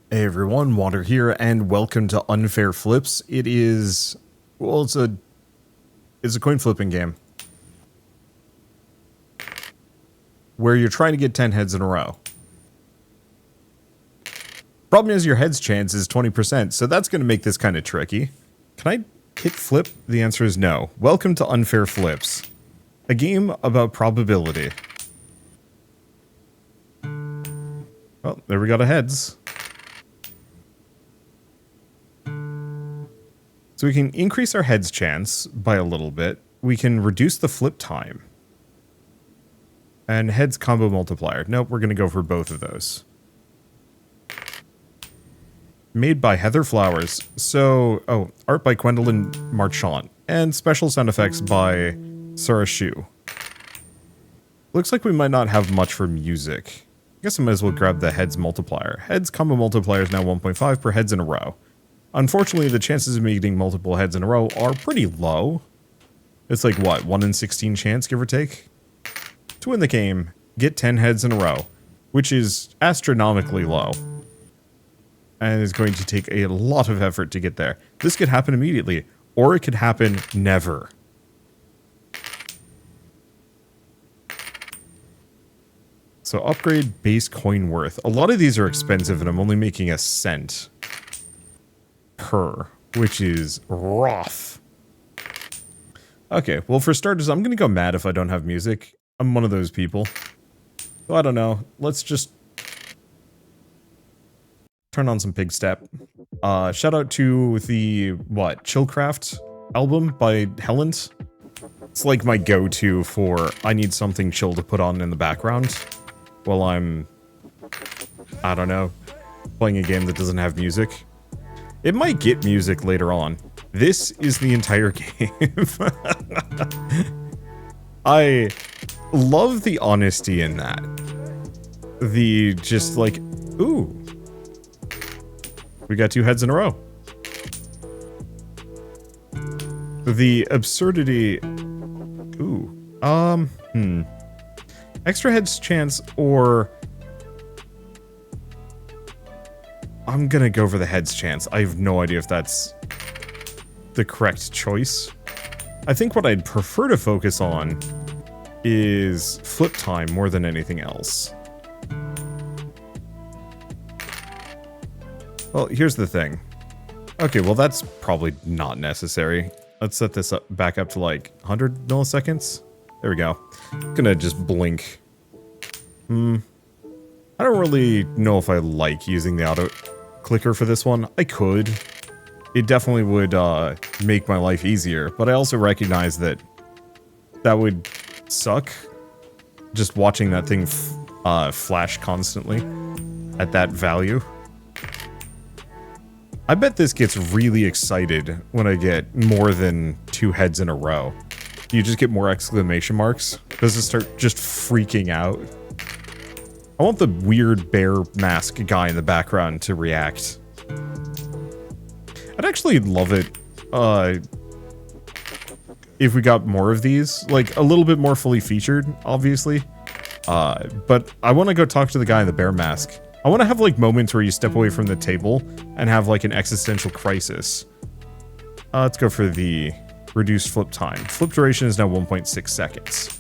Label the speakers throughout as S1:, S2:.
S1: Hey everyone, Wander here, and welcome to Unfair Flips. It is, well, it's a coin flipping game where you're trying to get 10 heads in a row. Problem is your heads chance is 20%, so that's going to make this kind of tricky. Can I hit flip? The answer is no. Welcome to Unfair Flips, a game about probability. Well, there we got a heads. So we can increase our heads chance by a little bit. We can reduce the flip time. And heads combo multiplier. Nope, we're going to go for both of those. Made by Heather Flowers. So, art by Gwendolyn Marchant. And special sound effects by Sarah Shu. Looks like we might not have much for music. I guess I might as well grab the heads multiplier. Heads combo multiplier is now 1.5 per heads in a row. Unfortunately, the chances of me getting multiple heads in a row are pretty low. It's like, what, 1 in 16 chance, give or take? To win the game, get 10 heads in a row, which is astronomically low. And is going to take a lot of effort to get there. This could happen immediately, or it could happen never. So upgrade base coin worth. A lot of these are expensive, and I'm only making a cent per, which is rough. Okay, well, for starters, I'm gonna go mad if I don't have music. I'm one of those people. So I don't know. Let's just turn on some pig step. Shout out to the, Chillcraft album by Helland. It's like my go-to for I need something chill to put on in the background while I'm, I don't know, playing a game that doesn't have music. It might get music later on. This is the entire game. I love the honesty in that. The just like, ooh. We got 2 heads in a row. The absurdity. Ooh. Extra heads chance or... I'm gonna go for the heads chance. I have no idea if that's the correct choice. I think what I'd prefer to focus on is flip time more than anything else. Well, here's the thing. Okay, well that's probably not necessary. Let's set this up back up to like 100 milliseconds. There we go. Gonna just blink. I don't really know if I like using the auto clicker for this one. I could. It definitely would make my life easier, but I also recognize that that would suck. Just watching that thing flash constantly at that value. I bet this gets really excited when I get more than 2 heads in a row. You just get more exclamation marks. Does it start just freaking out? I want the weird bear mask guy in the background to react. I'd actually love it if we got more of these. Like, a little bit more fully featured, obviously. But I want to go talk to the guy in the bear mask. I want to have, like, moments where you step away from the table and have, like, an existential crisis. Let's go for the reduced flip time. Flip duration is now 1.6 seconds.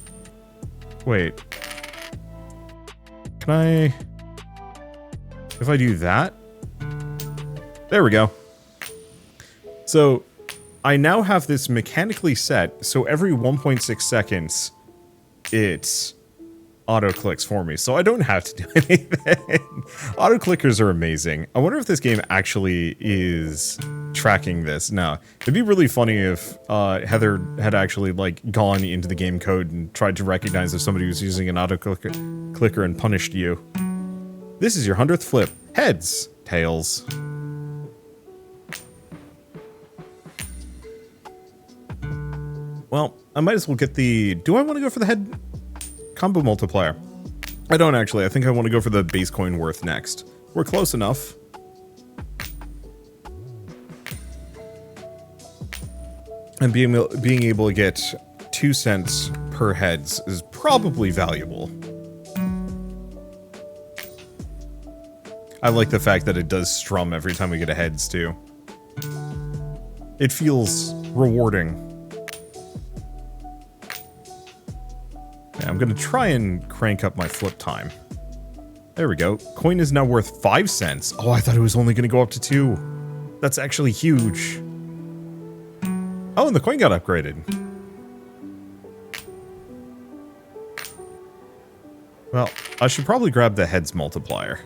S1: Wait. Can I... If I do that... There we go. So, I now have this mechanically set, so every 1.6 seconds, it auto-clicks for me, so I don't have to do anything. Auto-clickers are amazing. I wonder if this game actually is tracking this. No. It'd be really funny if Heather had actually, like, gone into the game code and tried to recognize if somebody was using an auto-clicker and punished you. This is your 100th flip. Heads. Tails. Well, I might as well get the... Do I want to go for the head combo multiplier? I don't actually. I think I want to go for the base coin worth next. We're close enough. And being able to get 2 cents per heads is probably valuable. I like the fact that it does strum every time we get a heads, too. It feels rewarding. Yeah, I'm going to try and crank up my flip time. There we go. Coin is now worth 5 cents. Oh, I thought it was only going to go up to 2. That's actually huge. Oh, and the coin got upgraded. Well, I should probably grab the heads multiplier.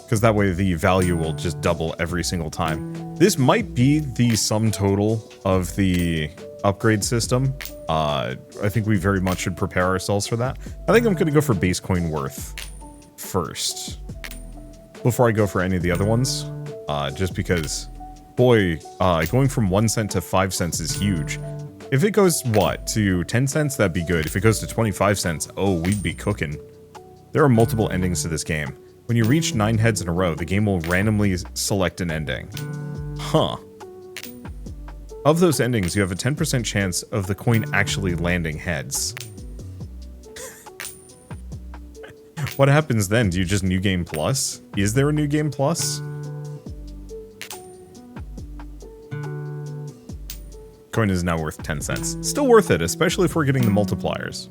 S1: Because that way the value will just double every single time. This might be the sum total of the upgrade system. I think we very much should prepare ourselves for that. I think I'm going to go for base coin worth first. Before I go for any of the other ones. Just because, boy, going from 1 cent to 5 cents is huge. If it goes, what, to 10 cents, that'd be good. If it goes to 25 cents, oh, we'd be cooking. There are multiple endings to this game. When you reach 9 heads in a row, the game will randomly select an ending. Huh. Of those endings, you have a 10% chance of the coin actually landing heads. What happens then? Do you just New Game Plus? Is there a New Game Plus? Coin is now worth 10 cents. Still worth it, especially if we're getting the multipliers.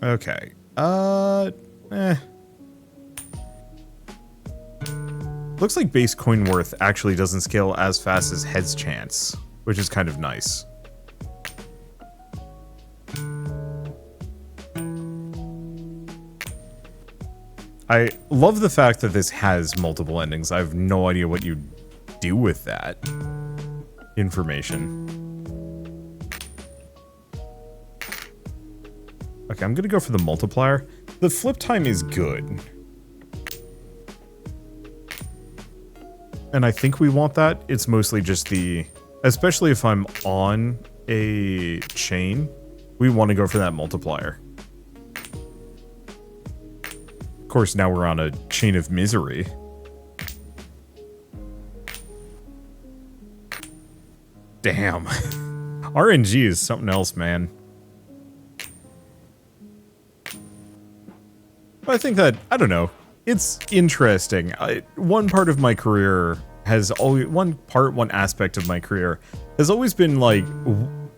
S1: Okay. Looks like base coin worth actually doesn't scale as fast as heads chance, which is kind of nice. I love the fact that this has multiple endings. I have no idea what you do with that information. Okay, I'm gonna go for the multiplier. The flip time is good. And I think we want that. It's mostly just the... Especially if I'm on a chain, we want to go for that multiplier. Of course, now we're on a chain of misery. Damn. RNG is something else, man. I think that, I don't know, it's interesting. One part of my career has always, one aspect of my career has always been like,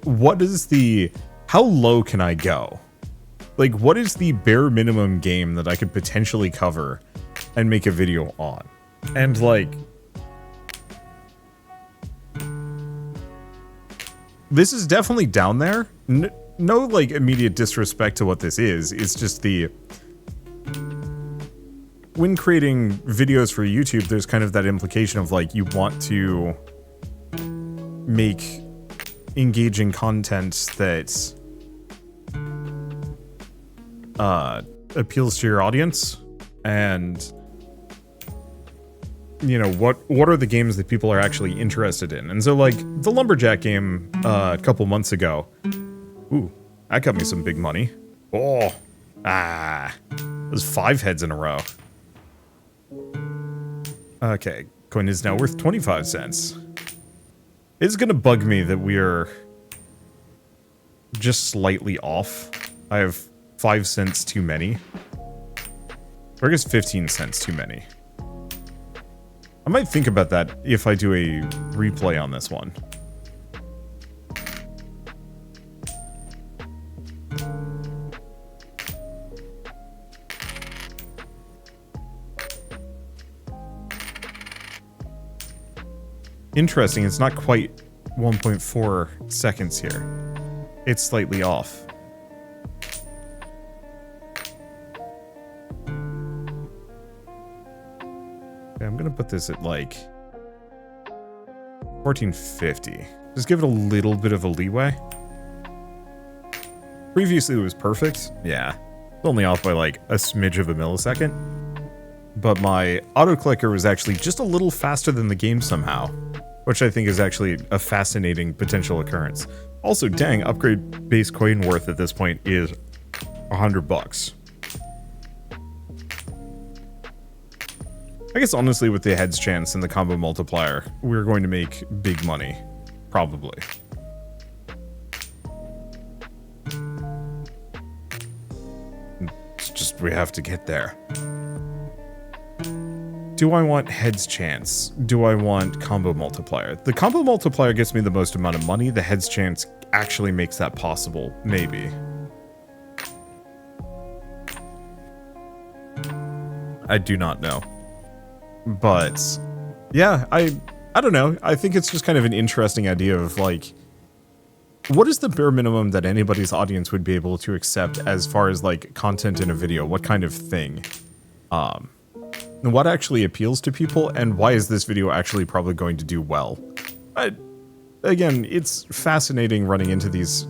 S1: what is the, how low can I go? Like, what is the bare minimum game that I could potentially cover and make a video on? And like, this is definitely down there. No like immediate disrespect to what this is. It's just the, when creating videos for YouTube, there's kind of that implication of like, you want to make engaging content that appeals to your audience. And, you know, what are the games that people are actually interested in? And so like the Lumberjack game a couple months ago, ooh, that got me some big money. Oh, it was 5 heads in a row. Okay, coin is now worth 25 cents. It's gonna bug me that we are just slightly off. I have 5 cents too many. Or I guess 15 cents too many. I might think about that if I do a replay on this one. Interesting, it's not quite 1.4 seconds here. It's slightly off. Okay, I'm gonna put this at like 1450. Just give it a little bit of a leeway. Previously it was perfect. Yeah, it's only off by like a smidge of a millisecond. But my auto-clicker was actually just a little faster than the game somehow. Which I think is actually a fascinating potential occurrence. Also, dang, upgrade base coin worth at this point is $100. I guess honestly with the heads chance and the combo multiplier, we're going to make big money. Probably. we have to get there. Do I want heads chance? Do I want combo multiplier? The combo multiplier gets me the most amount of money. The heads chance actually makes that possible, maybe. I do not know. But yeah, I don't know. I think it's just kind of an interesting idea of like, what is the bare minimum that anybody's audience would be able to accept as far as like content in a video? What kind of thing? And what actually appeals to people, and why is this video actually probably going to do well? Again, it's fascinating running into these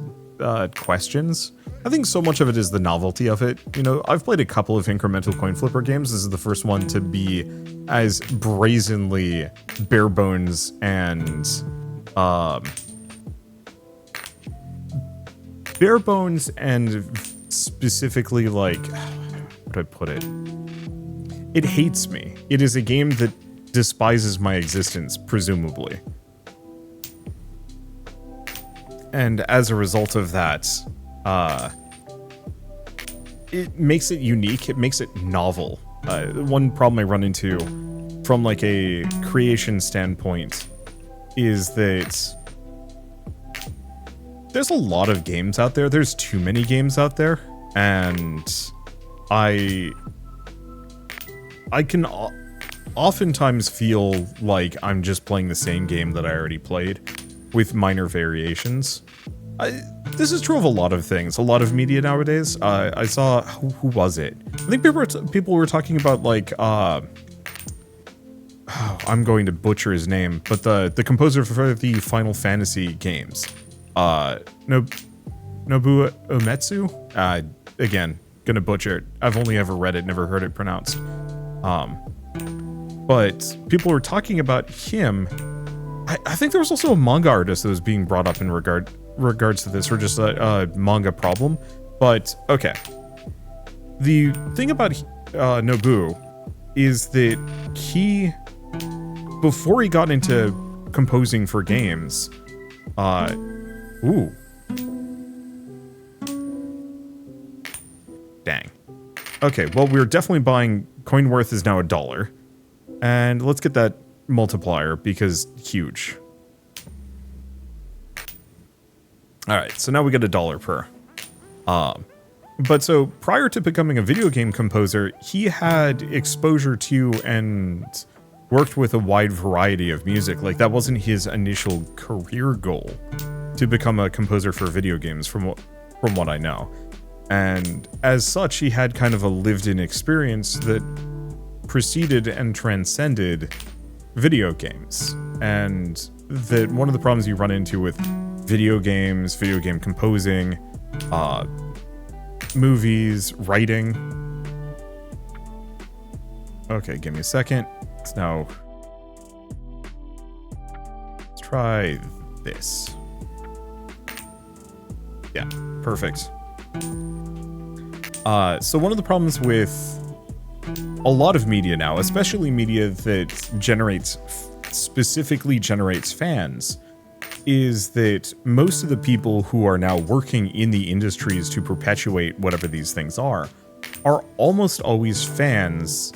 S1: questions. I think so much of it is the novelty of it. You know, I've played a couple of incremental coin flipper games. This is the first one to be as brazenly bare bones and bare bones and specifically like, how would I put it? It hates me. It is a game that despises my existence, presumably. And as a result of that, it makes it unique. It makes it novel. One problem I run into from like a creation standpoint is that there's a lot of games out there. There's too many games out there. And I can oftentimes feel like I'm just playing the same game that I already played with minor variations. This is true of a lot of things, a lot of media nowadays. I saw, who was it? I think people were talking about like, I'm going to butcher his name, but the composer for the Final Fantasy games, Nobuo Uematsu? Again, gonna butcher it. I've only ever read it, never heard it pronounced. But people were talking about him. I think there was also a manga artist that was being brought up in regards to this, or just a manga problem. But okay, the thing about Nobu is that he, before he got into composing for games, ooh, dang. Okay, well, we're definitely buying. Coin worth is now $1, and let's get that multiplier because huge. All right, so now we get $1 per. But so prior to becoming a video game composer, he had exposure to and worked with a wide variety of music. Like that wasn't his initial career goal to become a composer for video games, from what I know. And as such, he had kind of a lived-in experience that preceded and transcended video games. And that one of the problems you run into with video games, video game composing, movies, writing. Okay, give me a second. Let's try this. Yeah, perfect. So one of the problems with a lot of media now, especially media that specifically generates fans, is that most of the people who are now working in the industries to perpetuate whatever these things are almost always fans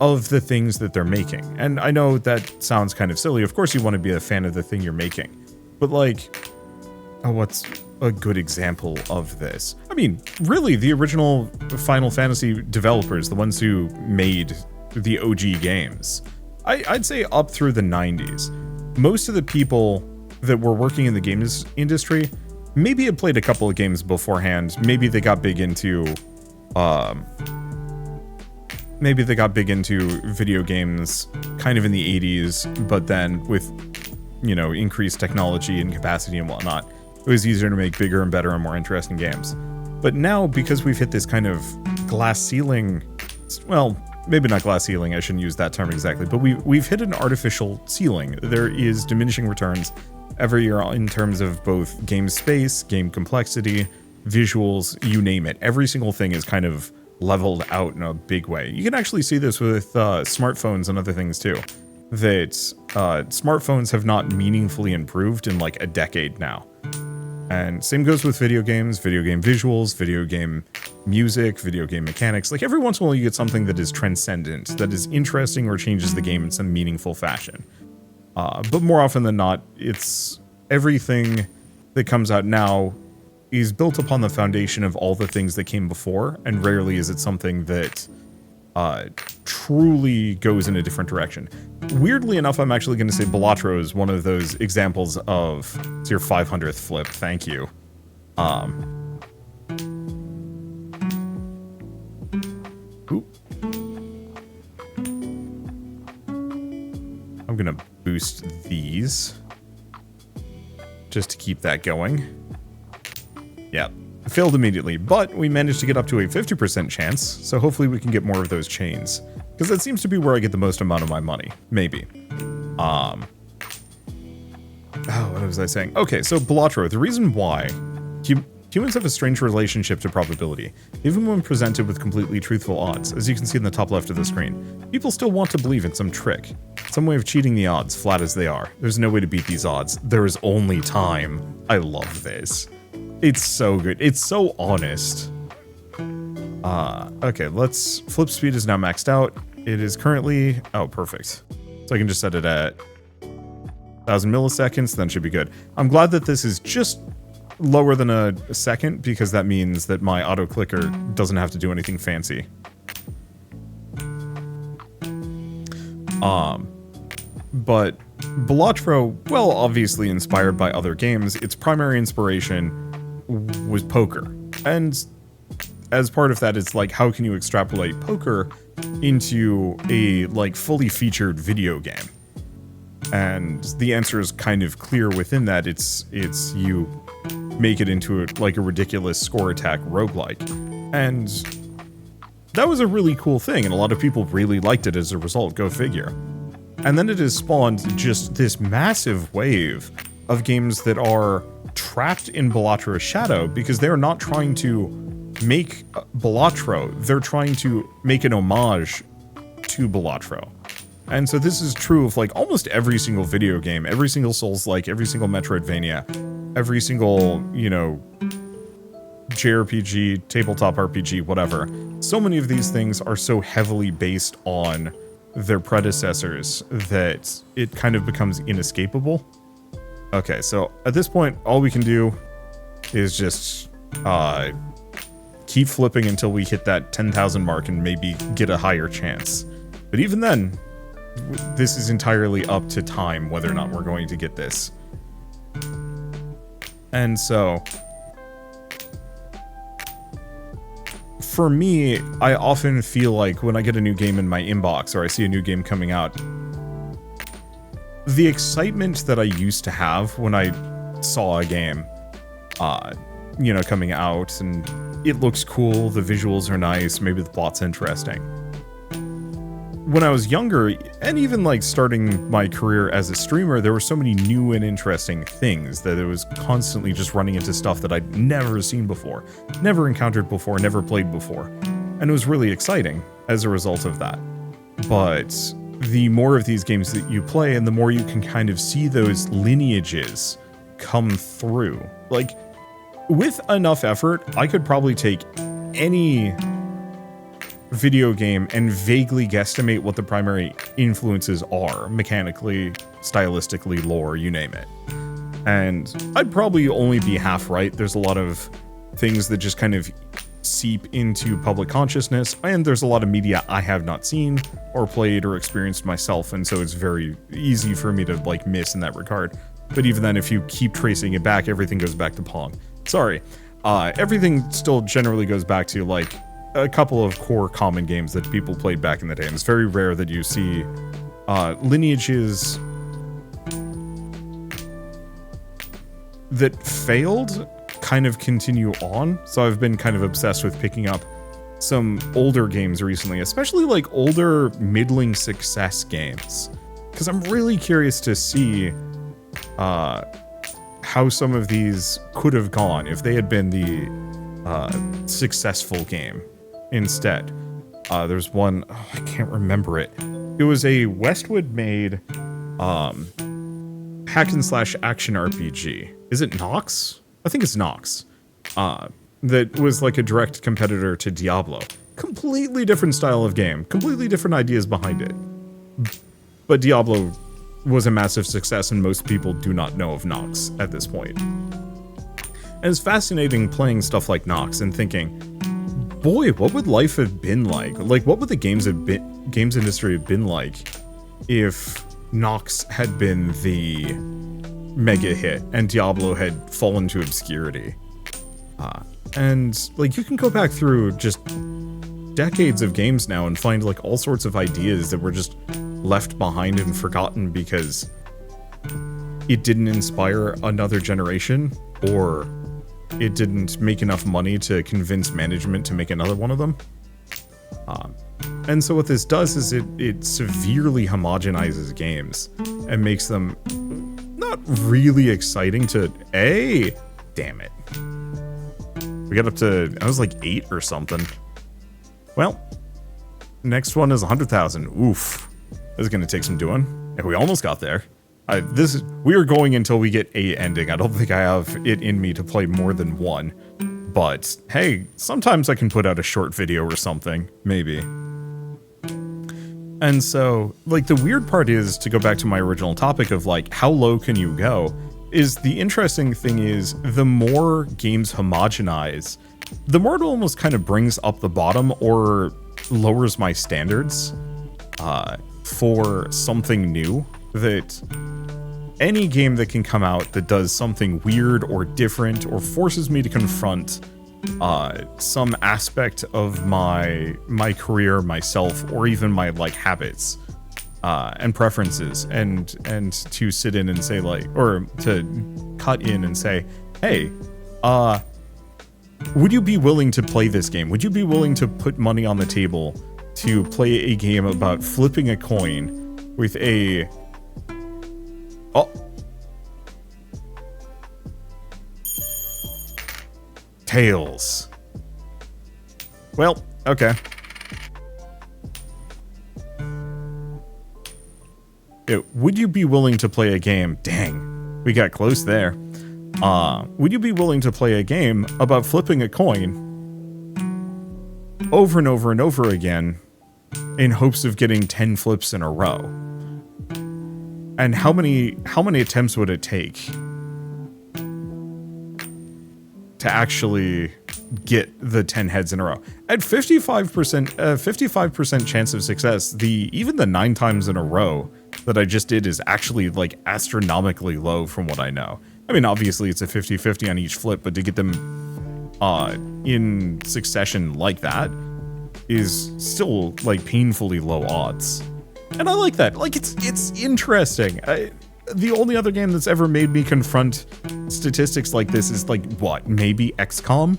S1: of the things that they're making. And I know that sounds kind of silly. Of course you want to be a fan of the thing you're making. But like, what's a good example of this? I mean, really, the original Final Fantasy developers, the ones who made the OG games, I'd say up through the 90s, most of the people that were working in the games industry maybe had played a couple of games beforehand. Maybe they got big into video games kind of in the 80s, but then with, you know, increased technology and capacity and whatnot, it was easier to make bigger and better and more interesting games. But now, because we've hit this kind of glass ceiling, well, maybe not glass ceiling, I shouldn't use that term exactly, but we've hit an artificial ceiling. There is diminishing returns every year in terms of both game space, game complexity, visuals, you name it. Every single thing is kind of leveled out in a big way. You can actually see this with smartphones and other things too, that smartphones have not meaningfully improved in like a decade now. And same goes with video games, video game visuals, video game music, video game mechanics. Like every once in a while you get something that is transcendent, that is interesting or changes the game in some meaningful fashion. But more often than not, it's everything that comes out now is built upon the foundation of all the things that came before, and rarely is it something that truly goes in a different direction. Weirdly enough, I'm actually going to say Balatro is one of those examples of... It's your 500th flip, thank you. Oop. I'm going to boost these just to keep that going. Yeah, failed immediately, but we managed to get up to a 50% chance, so hopefully we can get more of those chains. Because that seems to be where I get the most amount of my money. Maybe. Oh, what was I saying? Okay, so Balatro, the reason why humans have a strange relationship to probability, even when presented with completely truthful odds, as you can see in the top left of the screen. People still want to believe in some trick, some way of cheating the odds, flat as they are. There's no way to beat these odds. There is only time. I love this. It's so good. It's so honest. Okay, flip speed is now maxed out. It is currently, oh, perfect. So I can just set it at 1,000 milliseconds, then should be good. I'm glad that this is just lower than a second, because that means that my auto clicker doesn't have to do anything fancy. But Balatro, well, obviously inspired by other games, its primary inspiration was poker. And as part of that, it's like, how can you extrapolate poker into a, like, fully featured video game? And the answer is kind of clear within that. It's you make it into like a ridiculous score attack roguelike. And that was a really cool thing, and a lot of people really liked it as a result, go figure. And then it has spawned just this massive wave of games that are trapped in Balatro's shadow, because they're not trying to make Balatro, they're trying to make an homage to Balatro. And so this is true of like almost every single video game, every single Souls-like, every single Metroidvania, every single, you know, JRPG, tabletop RPG, whatever. So many of these things are so heavily based on their predecessors that it kind of becomes inescapable. Okay, so at this point, all we can do is just keep flipping until we hit that 10,000 mark and maybe get a higher chance. But even then, this is entirely up to time whether or not we're going to get this. And so, for me, I often feel like when I get a new game in my inbox or I see a new game coming out, the excitement that I used to have when I saw a game, you know, coming out and it looks cool, the visuals are nice, maybe the plot's interesting. When I was younger, and even like starting my career as a streamer, there were so many new and interesting things that it was constantly just running into stuff that I'd never seen before, never encountered before, never played before. And it was really exciting as a result of that. But the more of these games that you play and the more you can kind of see those lineages come through. Like, with enough effort, I could probably take any video game and vaguely guesstimate what the primary influences are, mechanically, stylistically, lore, you name it. And I'd probably only be half right. There's a lot of things that just kind of seep into public consciousness, and there's a lot of media I have not seen or played or experienced myself, and so it's very easy for me to like miss in that regard. But even then, if you keep tracing it back, everything goes back to Pong. Sorry. Everything still generally goes back to like a couple of core common games that people played back in the day, and it's very rare that you see lineages that failed kind of continue on. So I've been kind of obsessed with picking up some older games recently, especially like older middling success games, because I'm really curious to see how some of these could have gone if they had been the successful game instead. There's one, oh, I can't remember it. It was a Westwood-made hack and slash action RPG. Is it Nox? I think it's Nox. that was like a direct competitor to Diablo. Completely different style of game, completely different ideas behind it. But Diablo was a massive success, and most people do not know of Nox at this point. And it's fascinating playing stuff like Nox and thinking, boy, what would life have been like? Like, what would the games industry have been like if Nox had been the mega hit and Diablo had fallen to obscurity? And like, you can go back through just decades of games now and find like all sorts of ideas that were just left behind and forgotten because it didn't inspire another generation, or it didn't make enough money to convince management to make another one of them. And so what this does is it severely homogenizes games and makes them not really exciting to... Hey! Damn it. We got up to... I was like 8 or something. Well, next one is 100,000. Oof. This is going to take some doing. And we almost got there. We are going until we get a ending. I don't think I have it in me to play more than one. But, hey, sometimes I can put out a short video or something. Maybe. And so, like, the weird part is, to go back to my original topic of, like, how low can you go, is the interesting thing is, the more games homogenize, the more it almost kind of brings up the bottom or lowers my standards for something new. That any game that can come out that does something weird or different or forces me to confront some aspect of my career, myself, or even my like habits and preferences, and to sit in and say like, or to cut in and say, hey, would you be willing to play this game? Would you be willing to put money on the table to play a game about flipping a coin with a... Oh. Tails. Well, okay. Would you be willing to play a game? Dang, we got close there. Would you be willing to play a game about flipping a coin over and over and over again in hopes of getting 10 flips in a row? And how many attempts would it take to actually get the 10 heads in a row? At 55% chance of success, even the 9 times in a row that I just did is actually like astronomically low from what I know. I mean, obviously it's a 50-50 on each flip, but to get them in succession like that is still like painfully low odds. And I like that. Like, it's interesting. The only other game that's ever made me confront statistics like this is like, what, maybe XCOM?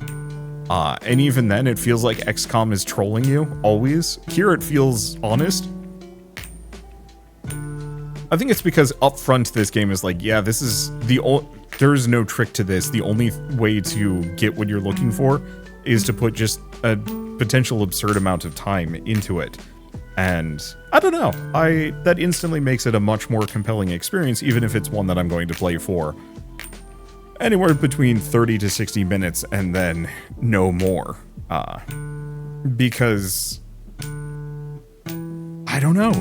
S1: And even then, it feels like XCOM is trolling you, always. Here it feels honest. I think it's because up front this game is like, yeah, this is there's no trick to this. The only way to get what you're looking for is to put just a potential absurd amount of time into it. And I don't know, that instantly makes it a much more compelling experience, even if it's one that I'm going to play for anywhere between 30 to 60 minutes and then no more. Because I don't know,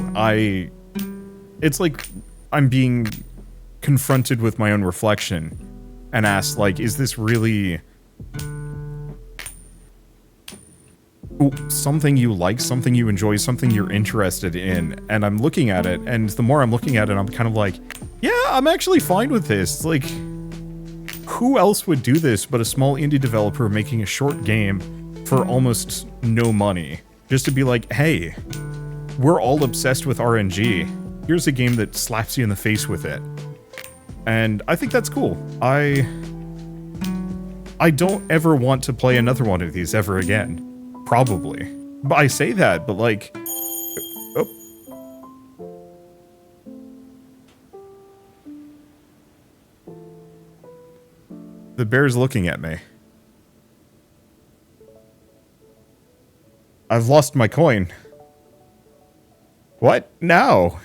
S1: it's like I'm being confronted with my own reflection and asked, like, is this really something you like, something you enjoy, something you're interested in? And I'm looking at it, and the more I'm looking at it, I'm kind of like, yeah, I'm actually fine with this. Like, who else would do this but a small indie developer making a short game for almost no money? Just to be like, hey, we're all obsessed with RNG. Here's a game that slaps you in the face with it. And I think that's cool. I don't ever want to play another one of these ever again. Probably. But I say that, but like... Oh. The bear's looking at me. I've lost my coin. What? Now?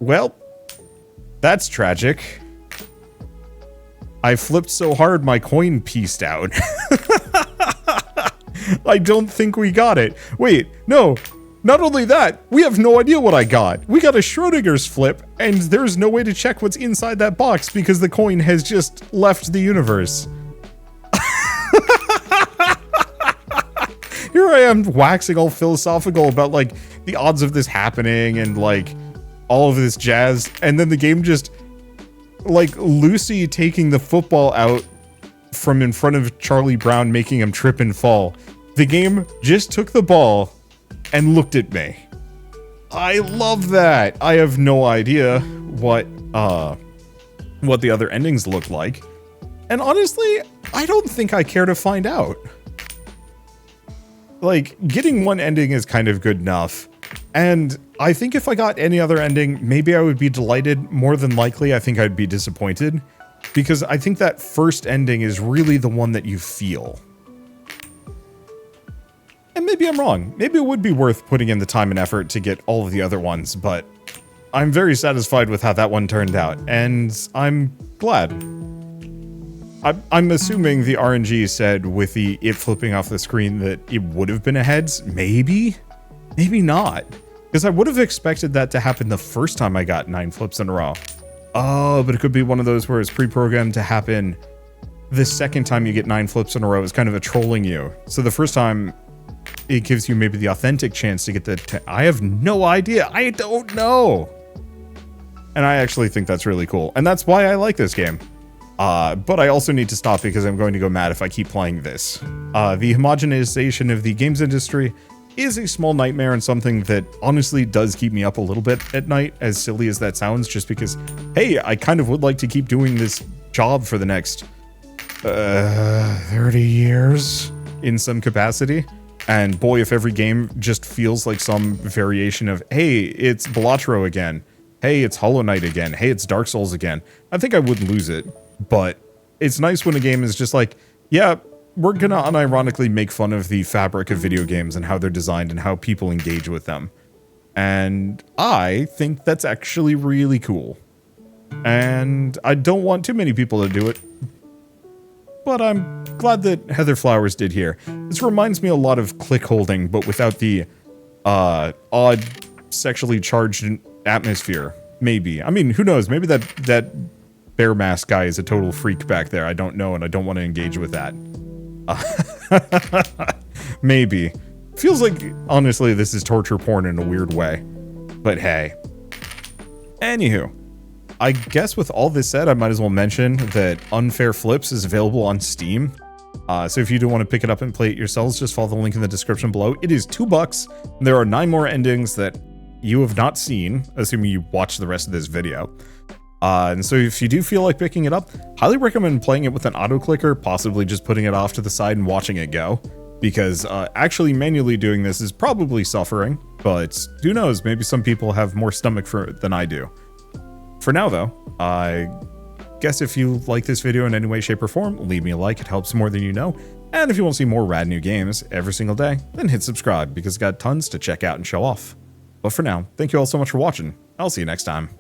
S1: Well, that's tragic. I flipped so hard my coin pieced out. I don't think we got it. Wait, no. Not only that, we have no idea what I got. We got a Schrodinger's flip, and there's no way to check what's inside that box because the coin has just left the universe. Here I am waxing all philosophical about, like, the odds of this happening and, like, all of this jazz. And then the game just, like, Lucy taking the football out from in front of Charlie Brown, making him trip and fall. The game just took the ball and looked at me. I love that. I have no idea what the other endings look like. And honestly, I don't think I care to find out. Like, getting one ending is kind of good enough. And I think if I got any other ending, maybe I would be delighted. More than likely, I think I'd be disappointed. Because I think that first ending is really the one that you feel. And maybe I'm wrong. Maybe it would be worth putting in the time and effort to get all of the other ones, but I'm very satisfied with how that one turned out, and I'm glad. I'm assuming the RNG said with it flipping off the screen that it would have been a heads. Maybe? Maybe not. Because I would have expected that to happen the first time I got 9 flips in a row. Oh, but it could be one of those where it's pre-programmed to happen the second time you get 9 flips in a row. It's kind of a trolling you. So the first time, it gives you maybe the authentic chance to get the... I have no idea. I don't know. And I actually think that's really cool. And that's why I like this game. But I also need to stop because I'm going to go mad if I keep playing this. The homogenization of the games industry is a small nightmare and something that honestly does keep me up a little bit at night, as silly as that sounds, just because, hey, I kind of would like to keep doing this job for the next 30 years in some capacity. And boy, if every game just feels like some variation of, hey, it's Balatro again. Hey, it's Hollow Knight again. Hey, it's Dark Souls again. I think I would lose it. But it's nice when a game is just like, yeah, we're gonna unironically make fun of the fabric of video games and how they're designed and how people engage with them. And I think that's actually really cool. And I don't want too many people to do it. But I'm glad that Heather Flowers did here. This reminds me a lot of click holding, but without the odd sexually charged atmosphere. Maybe. I mean, who knows? Maybe that bear mask guy is a total freak back there. I don't know, and I don't want to engage with that. Maybe. Feels like, honestly, this is torture porn in a weird way. But hey. Anywho. I guess with all this said, I might as well mention that Unfair Flips is available on Steam. So if you do want to pick it up and play it yourselves, just follow the link in the description below. It is $2. And there are 9 more endings that you have not seen, assuming you watch the rest of this video. And so if you do feel like picking it up, highly recommend playing it with an auto clicker, possibly just putting it off to the side and watching it go. Because actually manually doing this is probably suffering, but who knows, maybe some people have more stomach for it than I do. For now, though, I guess if you like this video in any way, shape, or form, leave me a like. It helps more than you know. And if you want to see more rad new games every single day, then hit subscribe, because I've got tons to check out and show off. But for now, thank you all so much for watching. I'll see you next time.